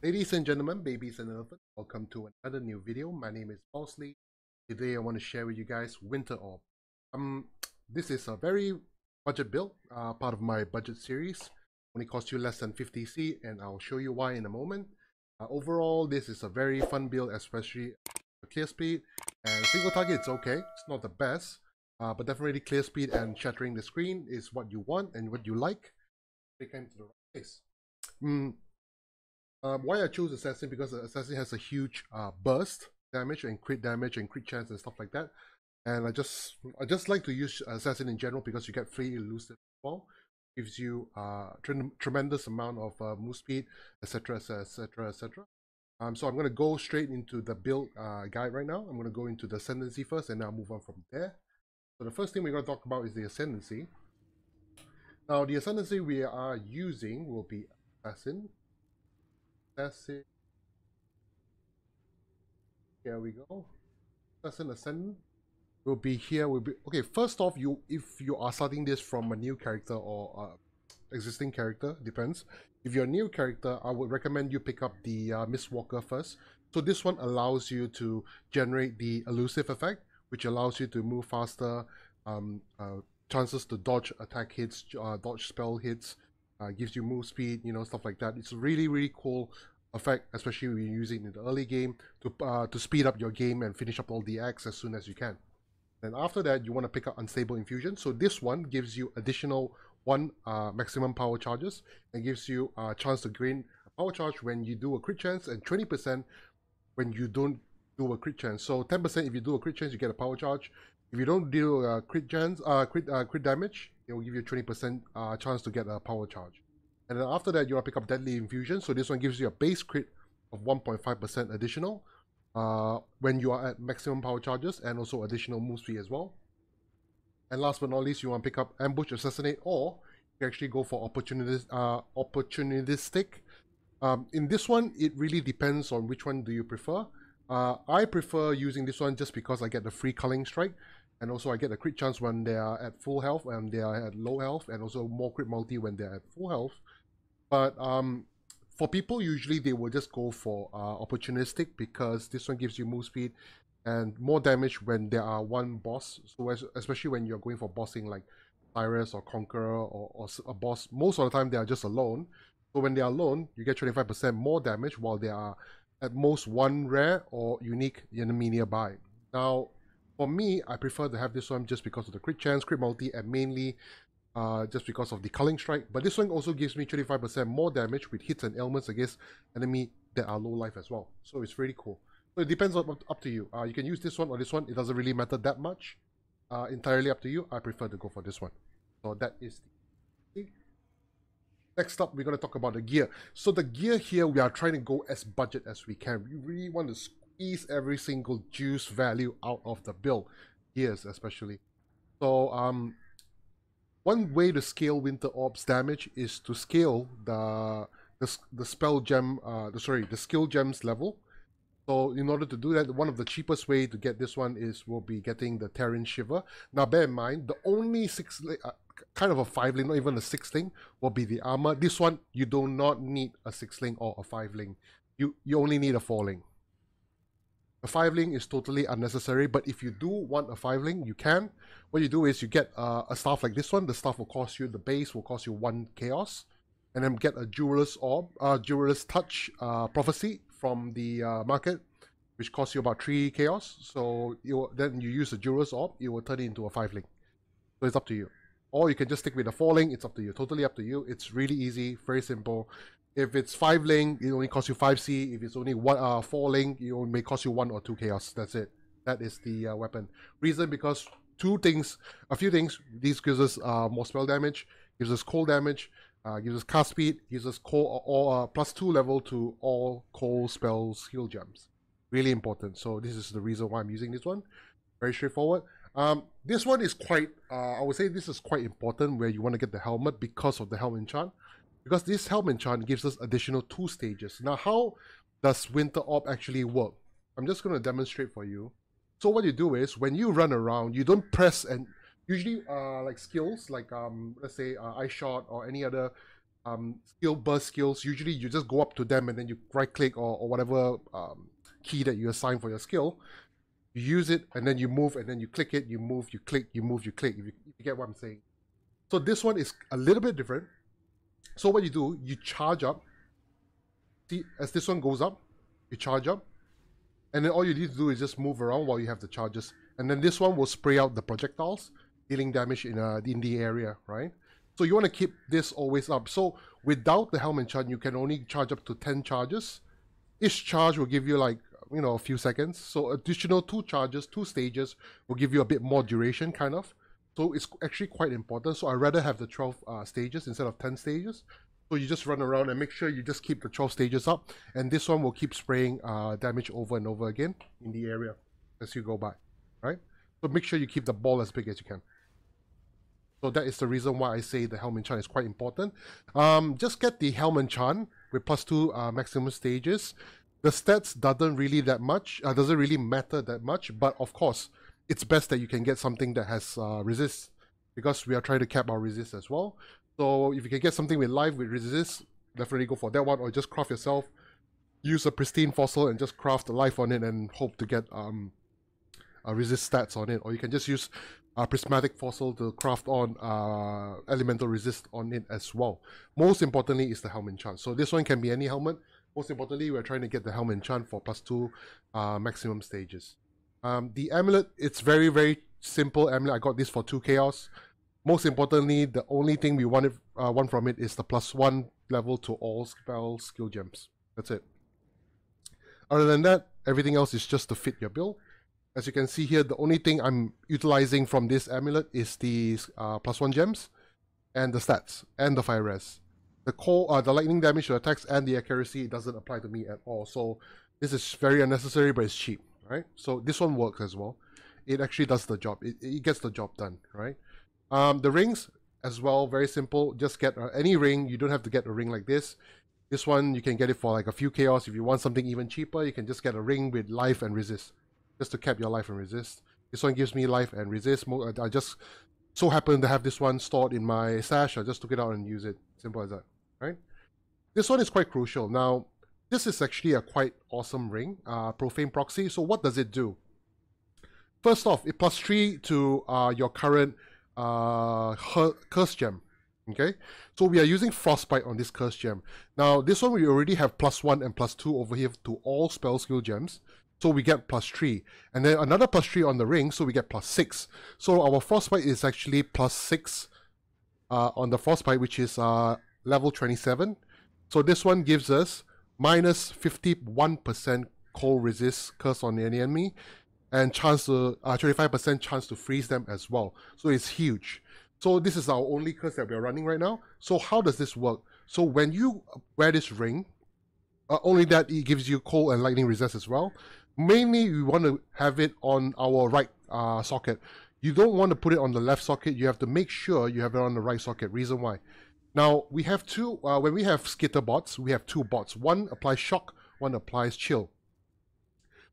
Ladies and gentlemen, babies and elephants, welcome to another new video. My name is Bosley. Today I want to share with you guys Winter Orb. This is a very budget build, part of my budget series. Only costs you less than 50C, and I'll show you why in a moment. Overall, this is a very fun build, especially clear speed and single target. It's okay. It's not the best, but definitely clear speed and shattering the screen is what you want and what you like. They came to the right place. Why I chose Assassin, because Assassin has a huge burst damage and crit chance and stuff like that. And I just like to use Assassin in general because you get free elusive as well. Gives you tremendous amount of move speed, etc, etc, etc. So I'm going to go straight into the build guide right now. I'm going to go into the Ascendancy first, and I'll move on from there. So the first thing we're going to talk about is the Ascendancy. Now the Ascendancy we are using will be Assassin. Here we go. Ascendant will be here. Will be okay. First off, if you are starting this from a new character or existing character, depends. If you're a new character, I would recommend you pick up the Mistwalker first. So this one allows you to generate the elusive effect, which allows you to move faster, chances to dodge attack hits, dodge spell hits. Gives you move speed, stuff like that. It's a really cool effect, especially when you use it in the early game to speed up your game and finish up all the acts as soon as you can. Then after that, you want to pick up Unstable Infusion. So this one gives you additional 1 maximum power charges and gives you a chance to gain a power charge when you do a crit chance and 20% when you don't do a crit chance. So 10% if you do a crit chance, you get a power charge. If you don't do a crit chance, crit damage, it will give you a 20% chance to get a power charge. And then after that, you want to pick up Deadly Infusion. So this one gives you a base crit of 1.5% additional when you are at maximum power charges, and also additional move speed as well. And last but not least, you want to pick up Ambush, Assassinate, or you actually go for opportunistic. In this one, it really depends on which one do you prefer. I prefer using this one just because I get the free Culling Strike. And also I get a crit chance when they are at full health and they are at low health, and also more crit multi when they are at full health. But for people, usually they will just go for opportunistic, because this one gives you move speed and more damage when there are one boss. So especially when you're going for bossing like Cyrus or Conqueror or a boss, most of the time they are just alone. So when they are alone, you get 25% more damage while they are at most one rare or unique enemy nearby. Now, for me, I prefer to have this one just because of the crit chance, crit multi, and mainly just because of the Culling Strike. But this one also gives me 25% more damage with hits and ailments against enemy that are low life as well. So it's really cool. So it depends up to you. You can use this one or this one. It doesn't really matter that much. Entirely up to you. I prefer to go for this one. So that is the... Next up, we're going to talk about the gear. So the gear here, we are trying to go as budget as we can. We really want to squeeze every single juice value out of the build. Gears especially. So one way to scale Winter Orb's damage is to scale the spell gem, the skill gems level. So in order to do that, one of the cheapest way to get this one will be getting the Terran Shiver. Now bear in mind, the only kind of a 5-link, not even a 6-link, will be the armor. This one, you do not need a 6-link or a 5-link. You only need a 4-link. A 5-link is totally unnecessary, but if you do want a 5-link, you can. What you do is you get a staff like this one. The staff will cost you, the base will cost you 1 chaos. And then get a Jeweller's Orb, Jeweller's Touch Prophecy from the market, which costs you about 3 chaos. So then you use the Jeweller's Orb, it will turn it into a 5-link. So it's up to you. Or you can just stick with a 4-link, it's up to you. Totally up to you. It's really easy, very simple. If it's 5-link, it only costs you 5C. If it's only 4-link, it only may cost you 1 or 2 chaos. That's it. That is the weapon. Reason, because a few things. These gives us more spell damage, gives us cold damage, gives us cast speed, gives us +2 level to all cold spell skill gems. Really important. So this is the reason why I'm using this one. Very straightforward. This one is quite, I would say this is quite important where you want to get the helmet because of the helmet enchant. Because this helmet enchant gives us additional 2 stages. Now, how does Winter Orb actually work? I'm just going to demonstrate for you. So what you do is, when you run around, you don't press, and usually like skills, like let's say Ice Shot or any other skill burst skills, usually you just go up to them and then you right click or whatever key that you assign for your skill. You use it and then you move and then you click it, you move, you click, you move, you click, if you get what I'm saying. So this one is a little bit different. So what you do, you charge up. See, as this one goes up, you charge up. And then all you need to do is just move around while you have the charges. And then this one will spray out the projectiles, dealing damage in the area, right? So you want to keep this always up. So without the helm enchant, you can only charge up to 10 charges. Each charge will give you like, you know, a few seconds. So additional 2 charges, 2 stages will give you a bit more duration, kind of. So it's actually quite important. So I'd rather have the 12 stages instead of 10 stages. So you just run around and make sure you just keep the 12 stages up. And this one will keep spraying damage over and over again in the area as you go by, right? So make sure you keep the ball as big as you can. So that is the reason why I say the helm enchant is quite important. Just get the helm enchant with +2 maximum stages. The stats doesn't really matter that much, but of course, it's best that you can get something that has resist, because we are trying to cap our resist as well. So if you can get something with life with resist, definitely go for that one, or just craft yourself. Use a pristine fossil and just craft a life on it and hope to get resist stats on it. Or you can just use a prismatic fossil to craft on elemental resist on it as well. Most importantly is the helm enchant. So this one can be any helmet. Most importantly, we're trying to get the helm enchant for +2 maximum stages. The amulet, it's very, very simple amulet. I got this for 2 chaos. Most importantly, the only thing we want from it is the +1 level to all spell skill gems. That's it. Other than that, everything else is just to fit your build. As you can see here, the only thing I'm utilizing from this amulet is the +1 gems and the stats and the fire res. The lightning damage to attacks and the accuracy doesn't apply to me at all. So this is very unnecessary, but it's cheap, right? So this one works as well. It actually does the job. It gets the job done, right? The rings as well, very simple. Just get any ring. You don't have to get a ring like this. This one, you can get it for like a few chaos. If you want something even cheaper, you can just get a ring with life and resist, just to cap your life and resist. This one gives me life and resist. I just so happen to have this one stored in my stash. I just took it out and use it. Simple as that, right? This one is quite crucial. Now, this is actually a quite awesome ring, Profane Proxy. So what does it do? First off, it +3 to your current curse gem. Okay, so we are using Frostbite on this curse gem. Now, this one we already have +1 and +2 over here to all spell skill gems. So we get +3. And then another +3 on the ring, so we get +6. So our Frostbite is actually +6 on the Frostbite, which is level 27. So this one gives us -51% cold resist curse on any enemy, and chance to 25% chance to freeze them as well. So it's huge. So this is our only curse that we are running right now. So how does this work? So when you wear this ring, only that it gives you cold and lightning resist as well. Mainly we want to have it on our right socket. You don't want to put it on the left socket. You have to make sure you have it on the right socket. Reason why? Now we have two, when we have skitter bots, we have 2 bots. One applies shock, one applies chill.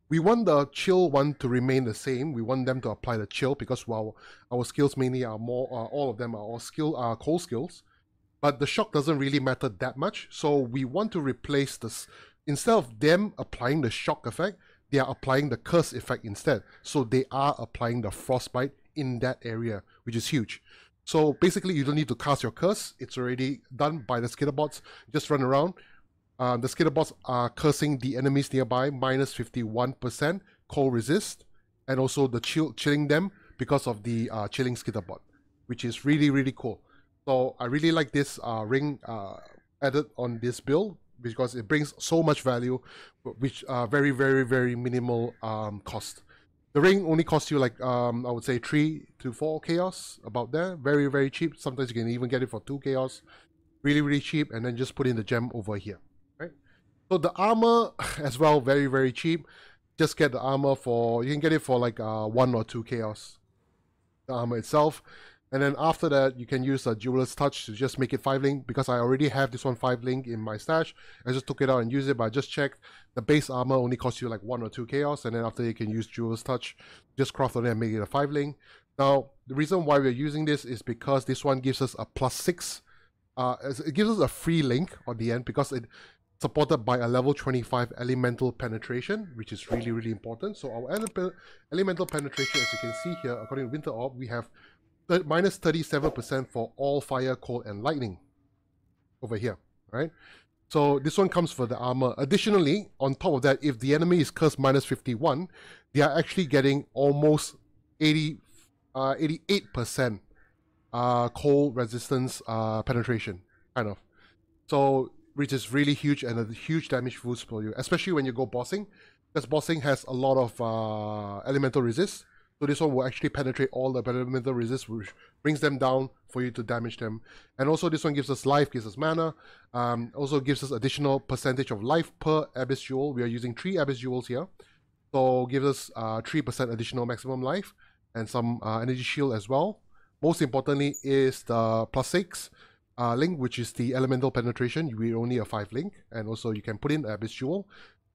We want the chill one to remain the same. We want them to apply the chill because while our skills mainly are more, all of them are all cold skills. But the shock doesn't really matter that much. So we want to replace this. Instead of them applying the shock effect, they are applying the curse effect instead. So they are applying the frostbite in that area, which is huge. So basically you don't need to cast your curse. It's already done by the skitterbots. Just run around. The skitterbots are cursing the enemies nearby, -51% cold resist, and also the chilling them because of the chilling skitterbot, which is really, really cool. So I really like this ring added on this build because it brings so much value, which very, very, very minimal cost. The ring only costs you like, I would say 3 to 4 chaos, about there. Very, very cheap. Sometimes you can even get it for 2 chaos. Really, really cheap, and then just put in the gem over here. So the armor as well, very, very cheap. Just get the armor for, you can get it for like 1 or 2 chaos, the armor itself. And then after that, you can use a Jeweler's Touch to just make it 5-link. Because I already have this one 5-link in my stash, I just took it out and used it, but I just checked. The base armor only costs you like 1 or 2 chaos, and then after you can use Jeweler's Touch, just craft on it and make it a 5-link. Now, the reason why we're using this is because this one gives us a +6 it gives us a free link on the end because it's supported by a level 25 elemental penetration, which is really, really important. So our elemental penetration, as you can see here, according to Winter Orb, we have minus 37% for all fire, cold, and lightning over here, right? So this one comes for the armor. Additionally, on top of that, if the enemy is cursed minus 51, they are actually getting almost 88% cold resistance penetration, kind of. So, which is really huge and a huge damage boost for you, especially when you go bossing, because bossing has a lot of elemental resist. So this one will actually penetrate all the elemental resist, which brings them down for you to damage them. And also this one gives us life, gives us mana, also gives us additional percentage of life per Abyss Jewel. We are using 3 Abyss Jewels here. So gives us 3% additional maximum life and some energy shield as well. Most importantly is the +6 link, which is the elemental penetration. We only a 5 link, and also you can put in Abyss Jewel.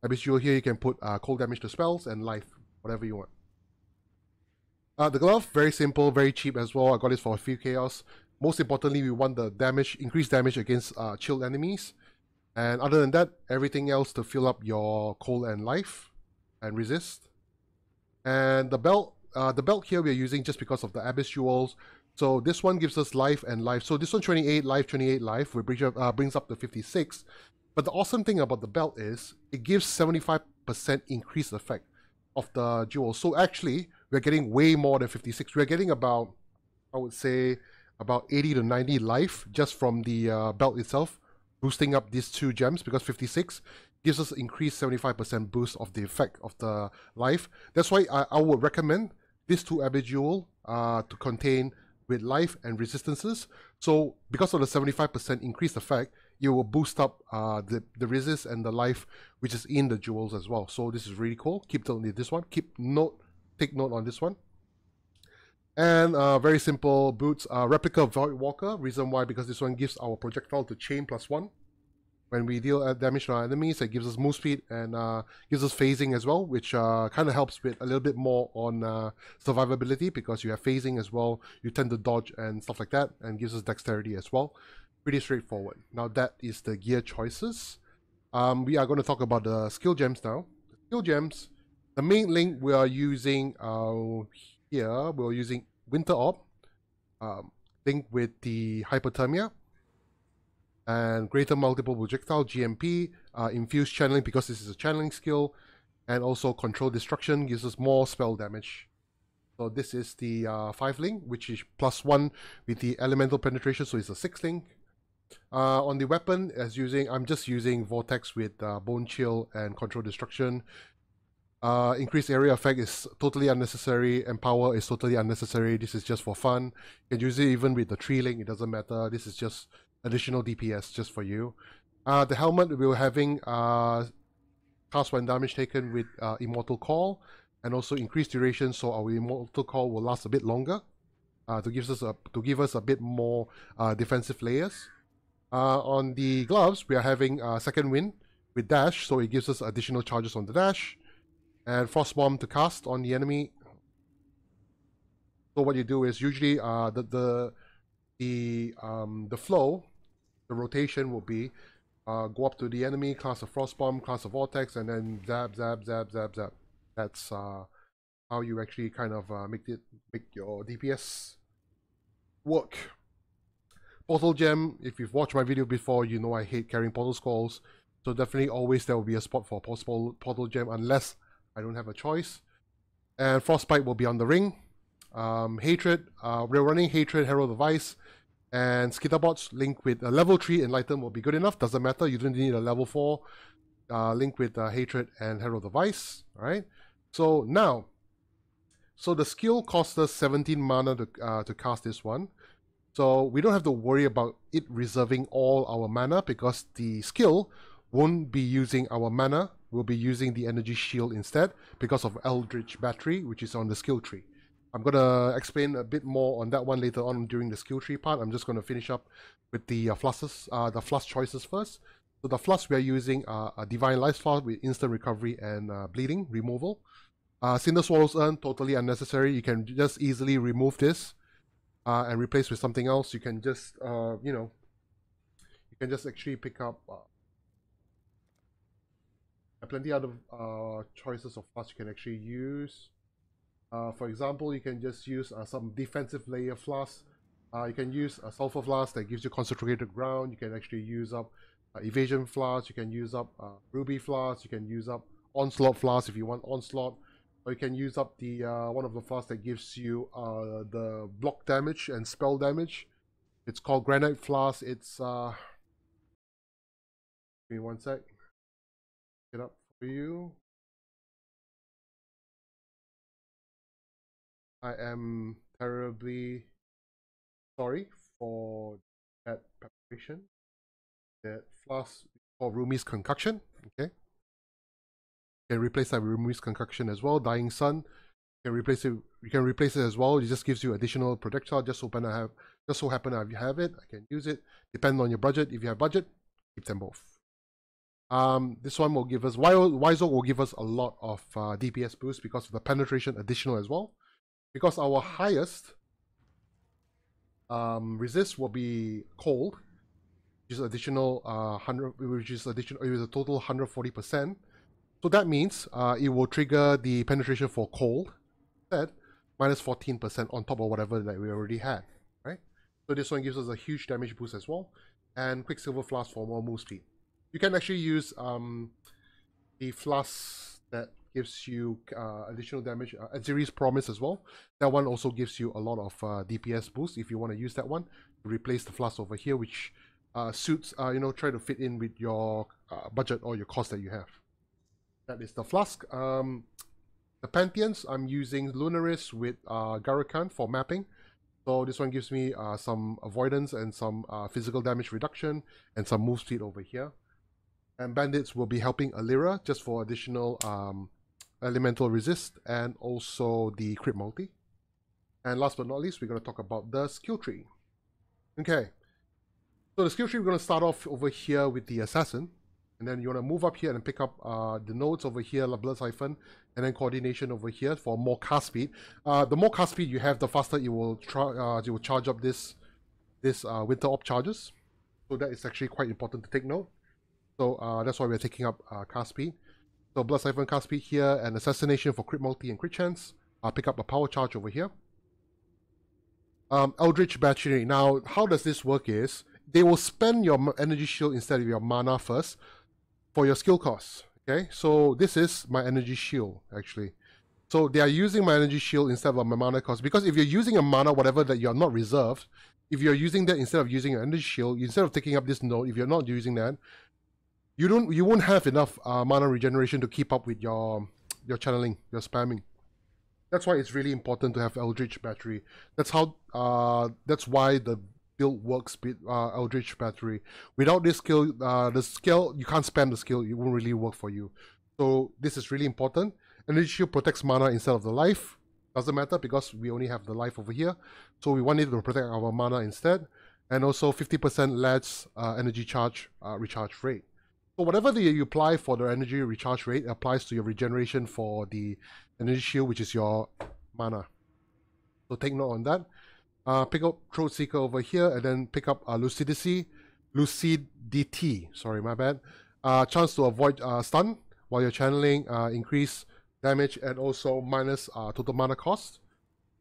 Abyss Jewel here you can put cold damage to spells and life, whatever you want. The glove, very simple, very cheap as well. I got this for a few chaos. Most importantly, we want the damage, increased damage against chilled enemies. And other than that, everything else to fill up your cold and life and resist. And the belt here we are using just because of the Abyss Jewels. So this one gives us life and life. So this one 28 life, which brings up to 56. But the awesome thing about the belt is it gives 75% increased effect of the jewels. So actually, we're getting way more than 56. We're getting about, I would say, about 80 to 90 life just from the belt itself, boosting up these 2 gems, because 56 gives us increased 75% boost of the effect of the life. That's why I would recommend this 2 Abyss Jewel to contain with life and resistances. So because of the 75% increased effect, you will boost up the resist and the life which is in the jewels as well. So this is really cool. Keep note on this one. Take note on this one. And very simple boots. Replica Void Walker. Reason why, because this one gives our projectile to chain +1. When we deal damage to our enemies, it gives us move speed and gives us phasing as well, which kind of helps with a little bit more on survivability, because you have phasing as well. You tend to dodge and stuff like that, and gives us dexterity as well. Pretty straightforward. Now that is the gear choices. We are going to talk about the skill gems now. The skill gems, the main link we are using here, we're using Winter Orb, linked with the Hypothermia, and Greater Multiple Projectile, GMP, Infused Channeling, because this is a channeling skill, and also Control Destruction gives us more spell damage. So this is the 5 link, which is +1 with the Elemental Penetration, so it's a 6 link. On the weapon, I'm just using Vortex with Bone Chill and Control Destruction. Increased area effect is totally unnecessary, and power is totally unnecessary. This is just for fun. You can use it even with the 3 link, it doesn't matter. This is just additional DPS just for you. The helmet, we were having cast when damage taken with Immortal Call, and also increased duration, so our Immortal Call will last a bit longer to give us a bit more defensive layers. On the gloves, we are having Second Wind with dash, so it gives us additional charges on the dash, and Frost Bomb to cast on the enemy. So what you do is usually the flow, the rotation will be go up to the enemy, cast a Frost Bomb, cast a Vortex, and then zap, zap, zap, zap, zap. That's how you actually kind of make your DPS work. Portal Gem, if you've watched my video before, you know I hate carrying Portal Skulls. So definitely always there will be a spot for Portal Gem unless I don't have a choice. And Frostbite will be on the ring. Hatred, we're running Hatred, Herald of Ice, and Skitterbots linked with a level 3 Enlighten will be good enough. Doesn't matter, you don't need a level 4 link with Hatred and Herald of Ice. Alright, so now, the skill costs us 17 mana to cast this one. So we don't have to worry about it reserving all our mana, because the skill won't be using our mana, we'll be using the energy shield instead because of Eldritch Battery, which is on the skill tree. I'm going to explain a bit more on that one later on during the skill tree part. I'm just going to finish up with the Flask choices first. So the Flask, we are using a Divine Life Flask with instant recovery and bleeding removal. Cinder Swallow's Urn, totally unnecessary. You can just easily remove this and replace with something else. You can just, you can just actually pick up plenty other choices of flask you can actually use. For example, you can just use some defensive layer flask. You can use a sulfur flask that gives you concentrated ground. You can actually use up evasion flask. You can use up ruby flask. You can use up onslaught flask if you want onslaught. Or you can use up the one of the flasks that gives you the block damage and spell damage. It's called granite flask. It's give me one sec. Get up for you. I am terribly sorry for that preparation. That flask called Rumi's concoction. Okay. You can replace that with Rumi's concoction as well. Dying Sun. You can replace it. You can replace it as well. It just gives you additional projectile. Just so happen I have it. I can use it. Depending on your budget. If you have budget, keep them both. This one will give us Wiseau will give us a lot of DPS boost because of the penetration additional as well. Because our highest resist will be cold, which is additional 100, which is additional. It is a total 140%. So that means it will trigger the penetration for cold at minus 14% on top of whatever that we already had, right? So this one gives us a huge damage boost as well, and Quicksilver Flask for more move speed. You can actually use the flask that gives you additional damage, Aziri's Promise as well. That one also gives you a lot of DPS boost if you want to use that one to replace the flask over here, which suits, try to fit in with your budget or your cost that you have. That is the flask. The Pantheons, I'm using Lunaris with Garukan for mapping. So this one gives me some avoidance and some physical damage reduction and some move speed over here. And Bandits will be helping Alira just for additional elemental resist and also the crit multi. And last but not least, we're going to talk about the skill tree. Okay, so the skill tree, we're going to start off over here with the Assassin. And then you want to move up here and pick up the nodes over here, the Blood Siphon, and then Coordination over here for more cast speed. The more cast speed you have, the faster you will charge up this Winter Orb charges. So that is actually quite important to take note. So that's why we're taking up cast speed. So Blood Siphon cast speed here, and Assassination for crit multi and crit chance. I'll pick up a power charge over here. Eldritch Battery. Now, how does this work is, they will spend your energy shield instead of your mana first for your skill costs. Okay, so this is my energy shield actually. So they are using my energy shield instead of my mana cost, because if you're using a mana, whatever that you're not reserved, if you're using that instead of using your energy shield, instead of taking up this node, if you're not using that, you won't have enough mana regeneration to keep up with your channeling, your spamming. That's why it's really important to have Eldritch Battery. That's why the build works with Eldritch Battery. Without this skill, the skill, you can't spam the skill, it won't really work for you. So this is really important. Energy Shield protects mana instead of the life. Doesn't matter because we only have the life over here. So we want it to protect our mana instead. And also 50% less energy charge recharge rate. So whatever that you apply for the energy recharge rate applies to your regeneration for the energy shield, which is your mana. So take note on that. Pick up Throat Seeker over here, and then pick up Lucidity, sorry, my bad. Chance to avoid stun while you're channeling, increase damage, and also minus total mana cost.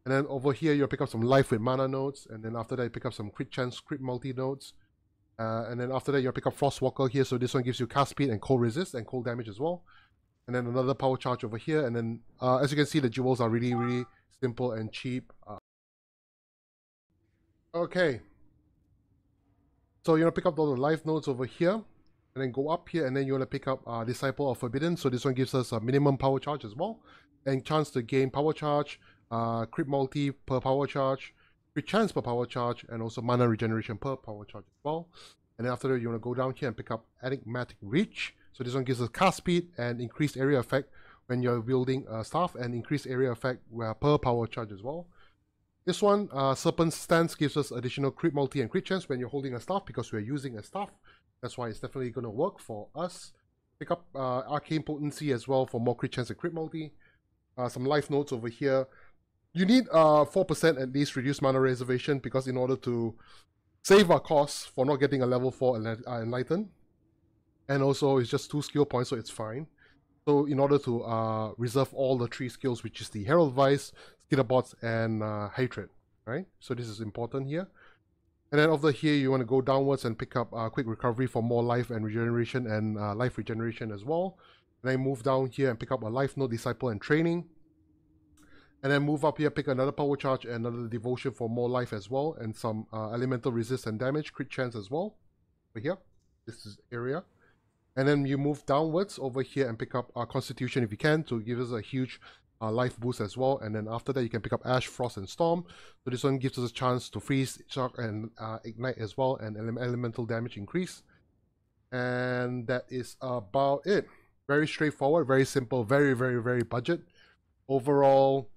And then over here, you'll pick up some life with mana nodes, and then after that, you pick up some crit chance, crit multi nodes. And then after that, you'll pick up Frostwalker here, so this one gives you cast speed and cold resist and cold damage as well. And then another power charge over here, and then as you can see, the jewels are really, really simple and cheap. Okay, so you want to pick up all the life nodes over here, and then go up here, and then you want to pick up Disciple of Forbidden. So this one gives us a minimum power charge as well, and chance to gain power charge, crit multi per power charge, crit chance per power charge, and also mana regeneration per power charge as well. And then after that, you want to go down here and pick up Enigmatic Reach. So this one gives us cast speed and increased area effect when you're wielding a staff, and increased area effect per power charge as well. This one, Serpent's Stance, gives us additional crit multi and crit chance when you're holding a staff, because we're using a staff. That's why it's definitely going to work for us. Pick up Arcane Potency as well for more crit chance and crit multi. Some life nodes over here. You need 4% at least reduced mana reservation, because in order to save our costs for not getting a level 4 Enlighten. And also it's just 2 skill points, so it's fine. So in order to reserve all the 3 skills, which is the Herald Vice, Skitterbots, and Hatred, right? So this is important here. And then over here, you want to go downwards and pick up Quick Recovery for more life and regeneration, and life regeneration as well. And then move down here and pick up a Life Node, Disciple, and Training. And then move up here, pick another Power Charge and another Devotion for more life as well, and some Elemental Resist and Damage, Crit Chance as well. Over here, this is area. And then you move downwards over here and pick up Constitution if you can, to give us a huge life boost as well. And then after that, you can pick up Ash, Frost, and Storm. So this one gives us a chance to freeze, shock, and ignite as well, and elemental damage increase. And that is about it. Very straightforward, very simple, very, very, very budget. Overall,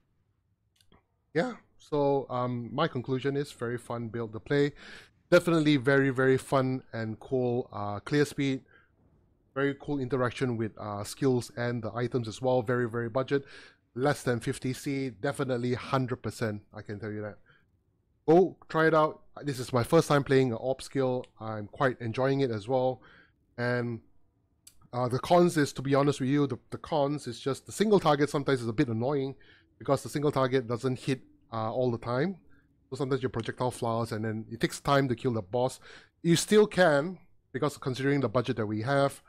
yeah. So my conclusion is very fun build to play. Definitely very, very fun and cool clear speed. Very cool interaction with skills and the items as well. Very, very budget. Less than 50C. Definitely 100%. I can tell you that. Go try it out. This is my first time playing an AWP skill. I'm quite enjoying it as well. And the cons is, to be honest with you, the cons is just the single target sometimes is a bit annoying because the single target doesn't hit all the time. So sometimes your projectile flowers and then it takes time to kill the boss. You still can, because considering the budget that we have.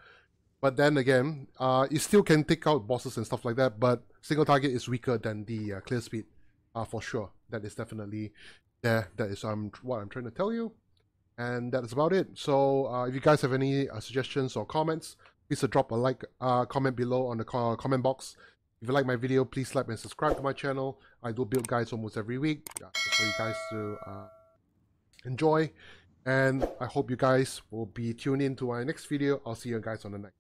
But then again, you still can take out bosses and stuff like that, but single target is weaker than the clear speed, for sure. That is definitely there. That is what I'm trying to tell you. And that is about it. So if you guys have any suggestions or comments, please drop a like, comment below on the comment box. If you like my video, please like and subscribe to my channel. I do build guides almost every week for you guys to enjoy. And I hope you guys will be tuned in to my next video. I'll see you guys on the next.